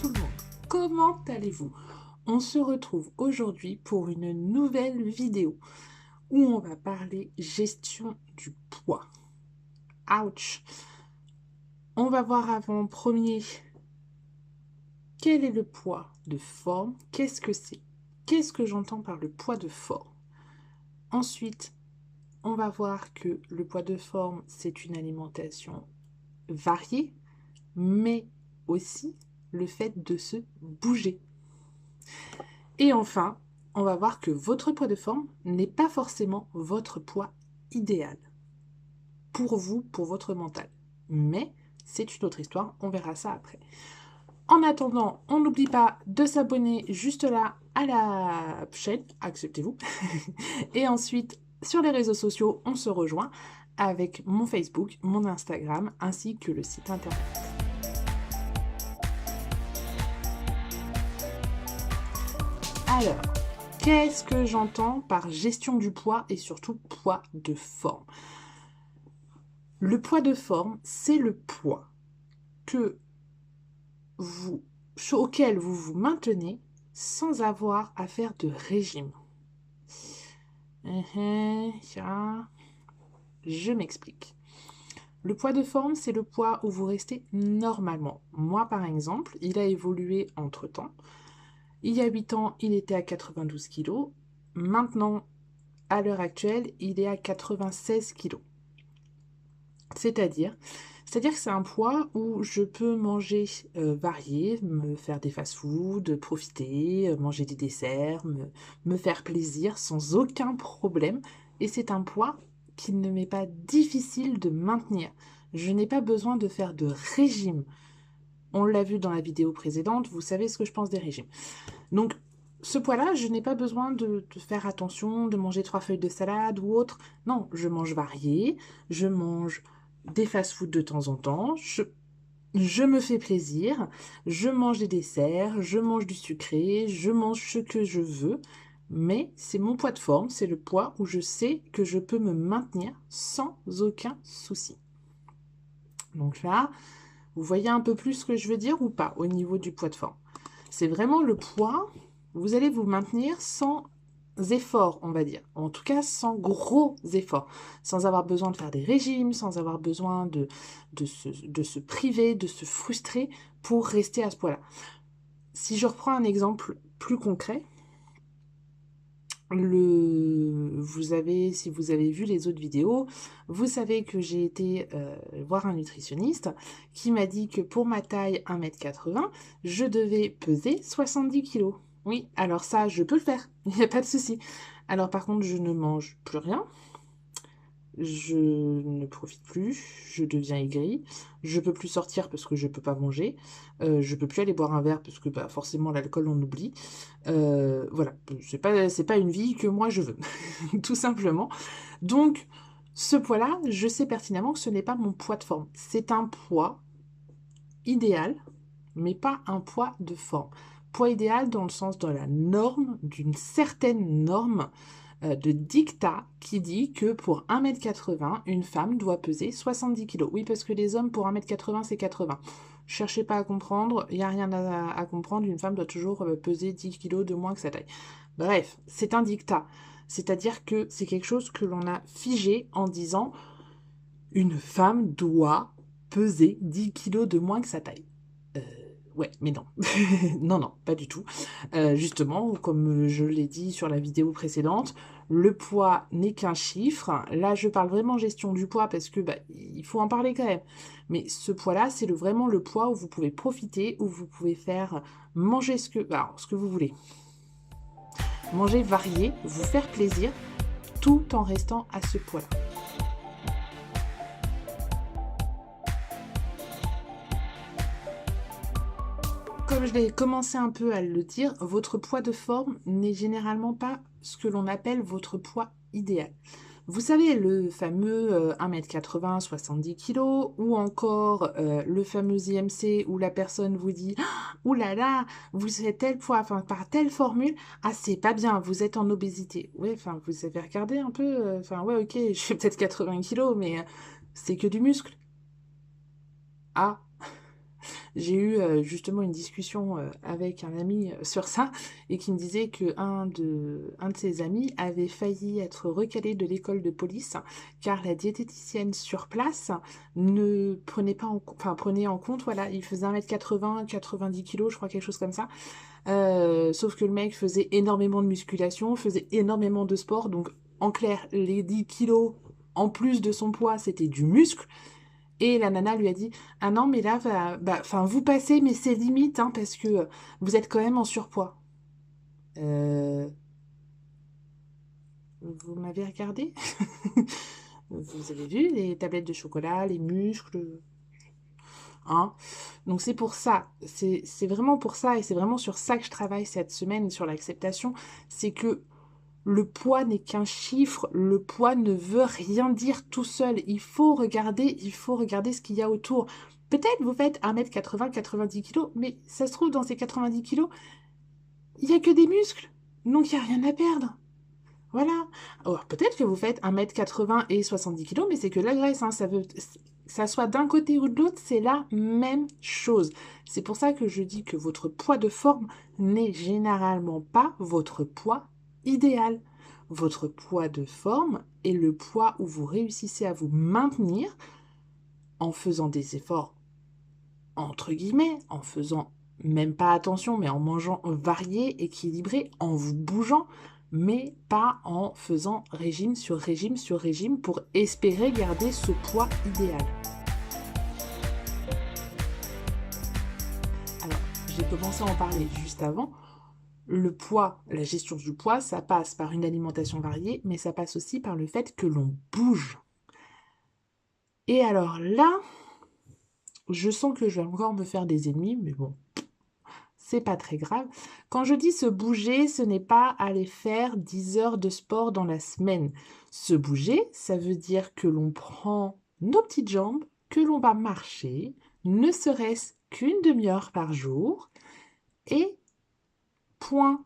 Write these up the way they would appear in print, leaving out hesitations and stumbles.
tout le monde, comment allez-vous? On se retrouve aujourd'hui pour une nouvelle vidéo où on va parler gestion du poids. Ouch! On va voir avant premier quel est le poids de forme, qu'est-ce que c'est, qu'est-ce que j'entends par le poids de forme. Ensuite, on va voir que le poids de forme, c'est une alimentation variée, mais aussi le fait de se bouger. Et enfin, on va voir que votre poids de forme n'est pas forcément votre poids idéal pour vous, pour votre mental. Mais c'est une autre histoire, on verra ça après. En attendant, on n'oublie pas de s'abonner juste là à la chaîne, acceptez-vous. Et ensuite, sur les réseaux sociaux, on se rejoint avec mon Facebook, mon Instagram, ainsi que le site internet. Alors, qu'est-ce que j'entends par gestion du poids et surtout poids de forme? Le poids de forme, c'est le poids que vous, auquel vous vous maintenez sans avoir à faire de régime. Je m'explique. Le poids de forme, c'est le poids où vous restez normalement. Moi, par exemple, il a évolué entre-temps. Il y a 8 ans, il était à 92 kg. Maintenant, à l'heure actuelle, il est à 96 kg. C'est-à-dire que c'est un poids où je peux manger varié, me faire des fast-food, profiter, manger des desserts, me faire plaisir sans aucun problème. Et c'est un poids qui ne m'est pas difficile de maintenir. Je n'ai pas besoin de faire de régime. On l'a vu dans la vidéo précédente, vous savez ce que je pense des régimes. Donc, ce poids-là, je n'ai pas besoin de faire attention, de manger 3 feuilles de salade ou autre. Non, je mange varié, je mange des fast-food de temps en temps, je me fais plaisir, je mange des desserts, je mange du sucré, je mange ce que je veux, mais c'est mon poids de forme, c'est le poids où je sais que je peux me maintenir sans aucun souci. Donc là, vous voyez un peu plus ce que je veux dire ou pas au niveau du poids de forme. C'est vraiment le poids, vous allez vous maintenir sans efforts, on va dire. En tout cas, sans gros efforts. Sans avoir besoin de faire des régimes, sans avoir besoin de se priver, de se frustrer pour rester à ce poids-là. Si je reprends un exemple plus concret, si vous avez vu les autres vidéos, vous savez que j'ai été voir un nutritionniste qui m'a dit que pour ma taille 1,80 m, je devais peser 70 kg. Oui, alors ça, je peux le faire, il n'y a pas de souci. Alors par contre, je ne mange plus rien, je ne profite plus, je deviens aigrie, je peux plus sortir parce que je peux pas manger, je peux plus aller boire un verre parce que bah, forcément l'alcool on oublie. Voilà, c'est pas une vie que moi je veux, tout simplement. Donc ce poids-là, je sais pertinemment que ce n'est pas mon poids de forme. C'est un poids idéal, mais pas un poids de forme. Poids idéal dans le sens de la norme, d'une certaine norme de dictat qui dit que pour 1,80 m, une femme doit peser 70 kg. Oui, parce que les hommes, pour 1,80 m, c'est 80. Cherchez pas à comprendre, il n'y a rien à comprendre, une femme doit toujours peser 10 kg de moins que sa taille. Bref, c'est un dictat. C'est-à-dire que c'est quelque chose que l'on a figé en disant une femme doit peser 10 kg de moins que sa taille. Ouais, mais non. Non, non, pas du tout. Justement, comme je l'ai dit sur la vidéo précédente, le poids n'est qu'un chiffre. Là, je parle vraiment gestion du poids parce que bah, il faut en parler quand même. Mais ce poids-là, c'est vraiment le poids où vous pouvez profiter, où vous pouvez faire manger ce que vous voulez. Manger varié, vous faire plaisir, tout en restant à ce poids-là. Comme je l'ai commencé un peu à le dire, votre poids de forme n'est généralement pas ce que l'on appelle votre poids idéal. Vous savez, le fameux 1,80 m, 70 kg, ou encore le fameux IMC où la personne vous dit « Ouh là là, vous êtes tel poids, enfin par telle formule, ah c'est pas bien, vous êtes en obésité. » Ouais, enfin vous avez regardé un peu, enfin ouais ok, je fais peut-être 80 kg, mais c'est que du muscle. Ah J'ai eu justement une discussion avec un ami sur ça et qui me disait que un de ses amis avait failli être recalé de l'école de police car la diététicienne sur place ne prenait pas enfin prenait en compte, voilà, il faisait 1m80, 90 kilos, je crois, quelque chose comme ça. Sauf que le mec faisait énormément de musculation, faisait énormément de sport, donc en clair, les 10 kilos en plus de son poids, c'était du muscle. Et la nana lui a dit: ah non, mais là, vous passez, mais c'est limite, hein, parce que vous êtes quand même en surpoids. Euh, Vous m'avez regardé? Vous avez vu les tablettes de chocolat, les muscles, hein? Donc c'est pour ça, c'est vraiment pour ça, et c'est vraiment sur ça que je travaille cette semaine, sur l'acceptation. C'est que le poids n'est qu'un chiffre, le poids ne veut rien dire tout seul. Il faut regarder ce qu'il y a autour. Peut-être vous faites 1m80, 90 kilos, mais ça se trouve, dans ces 90 kilos, il n'y a que des muscles. Donc il n'y a rien à perdre. Voilà. Alors peut-être que vous faites 1m80 et 70 kilos, mais c'est que la graisse, hein. Ça soit d'un côté ou de l'autre, c'est la même chose. C'est pour ça que je dis que votre poids de forme n'est généralement pas votre poids idéal. Votre poids de forme est le poids où vous réussissez à vous maintenir en faisant des efforts, entre guillemets, en faisant même pas attention, mais en mangeant varié, équilibré, en vous bougeant, mais pas en faisant régime sur régime sur régime pour espérer garder ce poids idéal. Alors, j'ai commencé à en parler juste avant. Le poids, la gestion du poids, ça passe par une alimentation variée, mais ça passe aussi par le fait que l'on bouge. Et alors là, je sens que je vais encore me faire des ennemis, mais bon, c'est pas très grave. Quand je dis se bouger, ce n'est pas aller faire 10 heures de sport dans la semaine. Se bouger, ça veut dire que l'on prend nos petites jambes, que l'on va marcher, ne serait-ce qu'une demi-heure par jour, et point.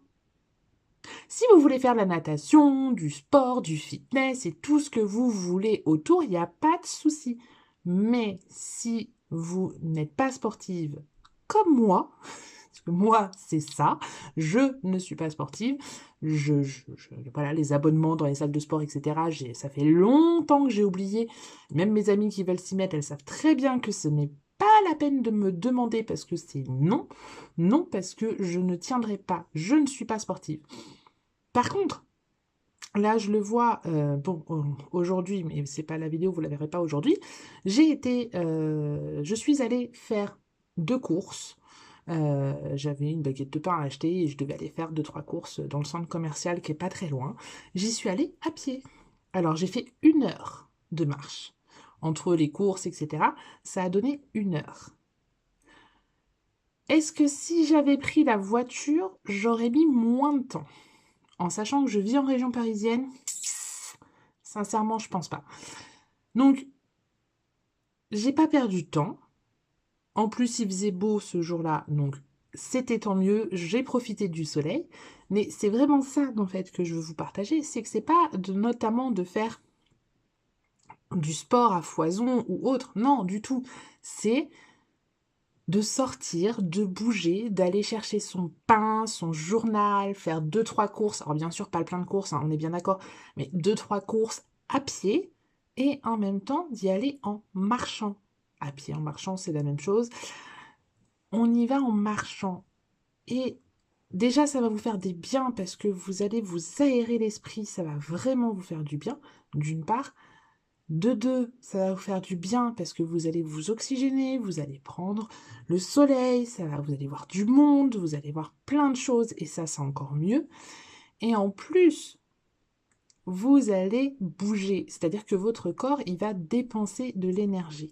Si vous voulez faire de la natation, du sport, du fitness et tout ce que vous voulez autour, il n'y a pas de souci. Mais si vous n'êtes pas sportive comme moi, parce que moi c'est ça, je ne suis pas sportive, voilà, les abonnements dans les salles de sport, etc., ça fait longtemps que j'ai oublié. Même mes amies qui veulent s'y mettre, elles savent très bien que ce n'est pas la peine de me demander parce que c'est non. Non, parce que je ne tiendrai pas, je ne suis pas sportive. Par contre, là, je le vois, aujourd'hui, mais c'est pas la vidéo, vous la verrez pas aujourd'hui. Je suis allée faire 2 courses. J'avais une baguette de pain à acheter et je devais aller faire 2-3 courses dans le centre commercial qui est pas très loin. J'y suis allée à pied. Alors, j'ai fait 1 heure de marche. Entre les courses, etc., ça a donné 1 heure. Est-ce que si j'avais pris la voiture, j'aurais mis moins de temps? En sachant que je vis en région parisienne, sincèrement, je pense pas. Donc, j'ai pas perdu de temps. En plus, il faisait beau ce jour-là, donc c'était tant mieux. J'ai profité du soleil. Mais c'est vraiment ça, en fait, que je veux vous partager. C'est que c'est pas notamment de faire du sport à foison ou autre. Non, du tout. C'est de sortir, de bouger, d'aller chercher son pain, son journal, faire 2-3 courses. Alors bien sûr, pas le plein de courses, hein, on est bien d'accord, mais 2-3 courses à pied et en même temps d'y aller en marchant. À pied, en marchant, c'est la même chose. On y va en marchant. Et déjà, ça va vous faire des biens parce que vous allez vous aérer l'esprit, ça va vraiment vous faire du bien, d'une part. De deux, ça va vous faire du bien parce que vous allez vous oxygéner, vous allez prendre le soleil, vous allez voir du monde, vous allez voir plein de choses et ça, c'est encore mieux. Et en plus, vous allez bouger, c'est-à-dire que votre corps, il va dépenser de l'énergie.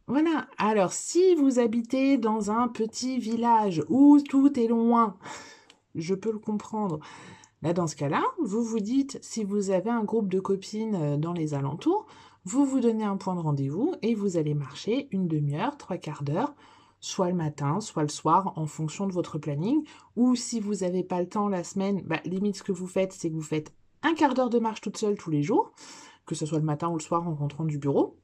Voilà, alors si vous habitez dans un petit village où tout est loin, je peux le comprendre. Là, dans ce cas-là, vous vous dites, si vous avez un groupe de copines dans les alentours, vous vous donnez un point de rendez-vous et vous allez marcher 1 demi-heure, 3/4 d'heure, soit le matin, soit le soir, en fonction de votre planning. Ou si vous n'avez pas le temps la semaine, limite ce que vous faites, c'est que vous faites 1/4 d'heure de marche toute seule tous les jours, que ce soit le matin ou le soir en rentrant du bureau.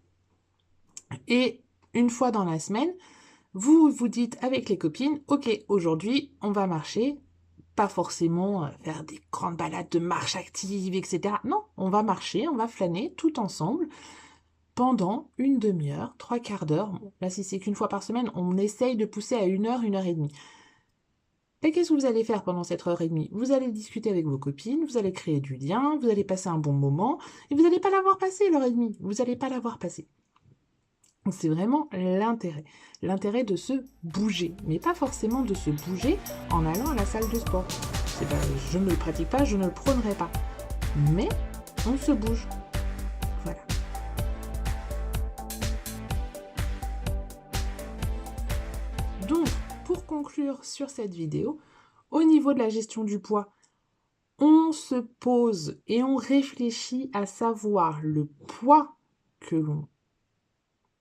Et une fois dans la semaine, Vous vous dites avec les copines, ok, aujourd'hui, on va marcher, pas forcément faire des grandes balades de marche active, etc. Non, on va marcher, on va flâner tout ensemble pendant une demi-heure, trois quarts d'heure. Bon, là, si c'est qu'une fois par semaine, on essaye de pousser à une heure et demie. Et qu'est-ce que vous allez faire pendant cette heure et demie? Vous allez discuter avec vos copines, vous allez créer du lien, vous allez passer un bon moment, et vous n'allez pas l'avoir passé l'heure et demie. Vous n'allez pas l'avoir passé. C'est vraiment l'intérêt. L'intérêt de se bouger, mais pas forcément de se bouger en allant à la salle de sport. Je ne le pratique pas, je ne le prônerai pas. Mais on se bouge. Voilà. Donc, pour conclure sur cette vidéo, au niveau de la gestion du poids, on se pose et on réfléchit à savoir le poids que l'on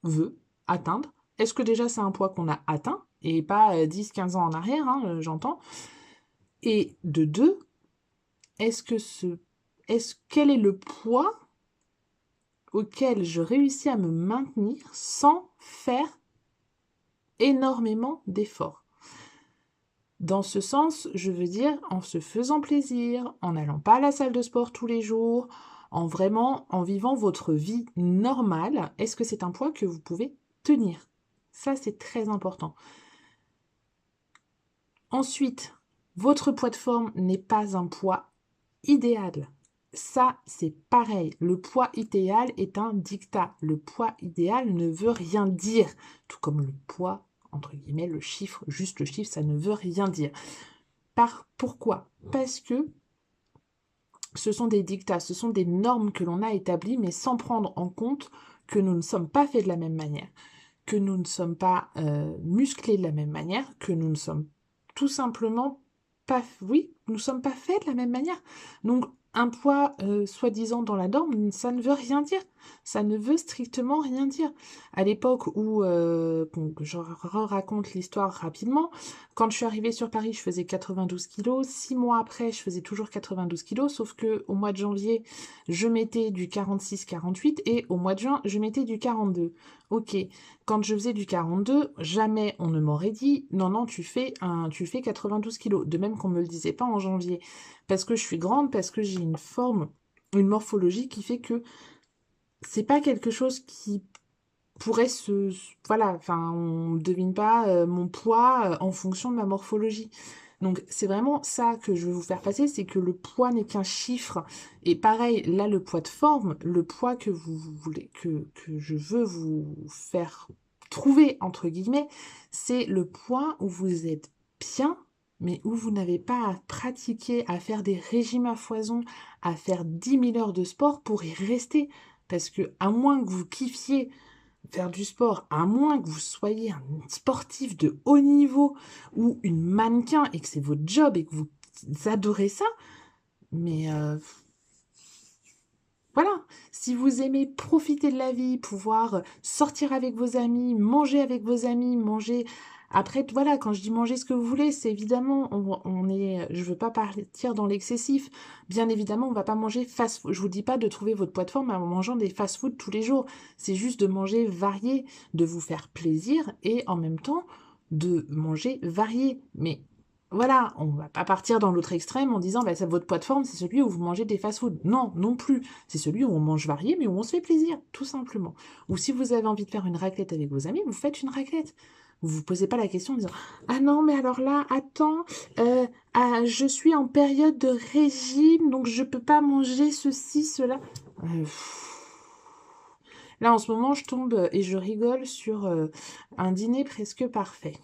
veut atteindre. Est-ce que déjà c'est un poids qu'on a atteint et pas 10-15 ans en arrière, hein, j'entends. Et de deux, quel est le poids auquel je réussis à me maintenir sans faire énormément d'efforts? Dans ce sens, je veux dire en se faisant plaisir, en n'allant pas à la salle de sport tous les jours, en vivant votre vie normale. Est-ce que c'est un poids que vous pouvez tenir? Ça, c'est très important. Ensuite, votre poids de forme n'est pas un poids idéal. Ça, c'est pareil. Le poids idéal est un dictat. Le poids idéal ne veut rien dire. Tout comme le poids, entre guillemets, le chiffre, juste le chiffre, ça ne veut rien dire. Pourquoi? Parce que ce sont des dictats, ce sont des normes que l'on a établies, mais sans prendre en compte que nous ne sommes pas faits de la même manière, que nous ne sommes pas musclés de la même manière, que nous ne sommes tout simplement pas... Oui, nous ne sommes pas faits de la même manière. Donc, un poids soi-disant dans la norme, ça ne veut rien dire. Ça ne veut strictement rien dire. À l'époque où, je raconte l'histoire rapidement, quand je suis arrivée sur Paris, je faisais 92 kilos. 6 mois après, je faisais toujours 92 kilos, sauf que au mois de janvier, je mettais du 46-48 et au mois de juin, je mettais du 42. Ok, quand je faisais du 42, jamais on ne m'aurait dit non, non, tu fais 92 kilos. De même qu'on ne me le disait pas en janvier. Parce que je suis grande, parce que j'ai une forme, une morphologie qui fait que c'est pas quelque chose qui pourrait voilà, enfin, on ne devine pas mon poids en fonction de ma morphologie. Donc c'est vraiment ça que je veux vous faire passer, c'est que le poids n'est qu'un chiffre. Et pareil, là, le poids de forme, le poids que vous voulez, que je veux vous faire trouver, entre guillemets, c'est le poids où vous êtes bien, mais où vous n'avez pas à pratiquer, à faire des régimes à foison, à faire 10 000 heures de sport pour y rester. Parce que, à moins que vous kiffiez faire du sport, à moins que vous soyez un sportif de haut niveau ou une mannequin et que c'est votre job et que vous adorez ça, mais voilà, si vous aimez profiter de la vie, pouvoir sortir avec vos amis, manger avec vos amis, manger... Après, voilà, quand je dis manger ce que vous voulez, c'est évidemment, je veux pas partir dans l'excessif. Bien évidemment, on va pas manger fast-food. Je vous dis pas de trouver votre poids de forme en mangeant des fast-food tous les jours. C'est juste de manger varié, de vous faire plaisir et en même temps de manger varié. Mais voilà, on va pas partir dans l'autre extrême en disant, bah, votre poids de forme, c'est celui où vous mangez des fast-food. Non, non plus. C'est celui où on mange varié, mais où on se fait plaisir, tout simplement. Ou si vous avez envie de faire une raclette avec vos amis, vous faites une raclette. Vous vous posez pas la question en disant, ah non, mais alors là, attends, je suis en période de régime, donc je peux pas manger ceci, cela. Là, en ce moment, je tombe et je rigole sur un dîner presque parfait.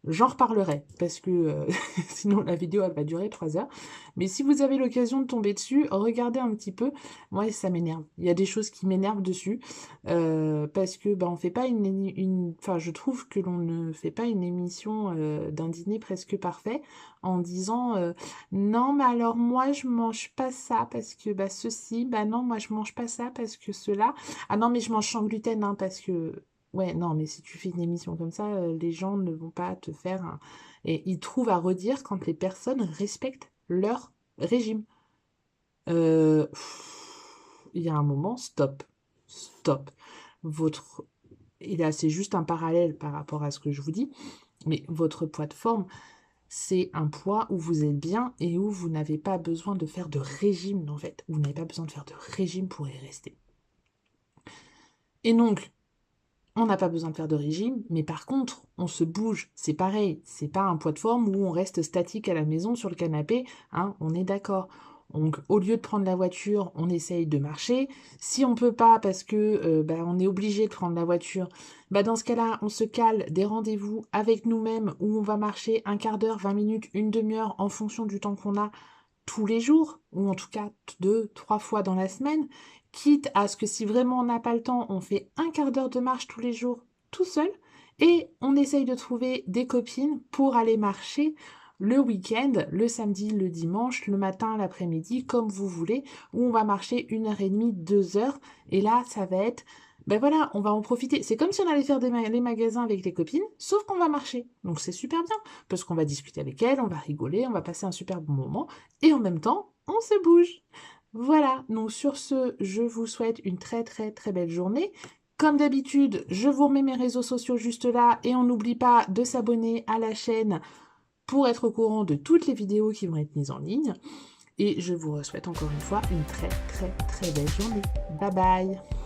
J'en reparlerai, parce que sinon la vidéo, elle va durer 3 heures. Mais si vous avez l'occasion de tomber dessus, regardez un petit peu. Moi, ça m'énerve. Il y a des choses qui m'énervent dessus. Parce que on fait pas Enfin, je trouve que l'on ne fait pas une émission d'un dîner presque parfait en disant non, mais alors moi, je mange pas ça parce que ceci. Non, moi, je mange pas ça parce que cela. Ah non, mais je mange sans gluten, hein, parce que... Ouais, non, mais si tu fais une émission comme ça, les gens ne vont pas te faire un... Et ils trouvent à redire quand les personnes respectent leur régime. Il y a un moment, stop. Stop. Votre... et là c'est juste un parallèle par rapport à ce que je vous dis, mais votre poids de forme, c'est un poids où vous êtes bien et où vous n'avez pas besoin de faire de régime, en fait. Vous n'avez pas besoin de faire de régime pour y rester. Et donc, on n'a pas besoin de faire de régime, mais par contre, on se bouge. C'est pareil, c'est pas un poids de forme où on reste statique à la maison sur le canapé, hein, on est d'accord. Donc, au lieu de prendre la voiture, on essaye de marcher. Si on peut pas parce que on est obligé de prendre la voiture, dans ce cas-là, on se cale des rendez-vous avec nous-mêmes où on va marcher un quart d'heure, 20 minutes, une demi-heure en fonction du temps qu'on a tous les jours, ou en tout cas 2, 3 fois dans la semaine, quitte à ce que si vraiment on n'a pas le temps, on fait un quart d'heure de marche tous les jours tout seul, et on essaye de trouver des copines pour aller marcher le week-end, le samedi, le dimanche, le matin, l'après-midi, comme vous voulez, où on va marcher 1h30, 2 heures, et là, ça va être voilà, on va en profiter. C'est comme si on allait faire les magasins avec les copines, sauf qu'on va marcher. Donc c'est super bien, parce qu'on va discuter avec elles, on va rigoler, on va passer un super bon moment, et en même temps, on se bouge. Voilà, donc sur ce, je vous souhaite une très très très belle journée. Comme d'habitude, je vous remets mes réseaux sociaux juste là, et on n'oublie pas de s'abonner à la chaîne pour être au courant de toutes les vidéos qui vont être mises en ligne. Et je vous souhaite encore une fois une très très très belle journée. Bye bye!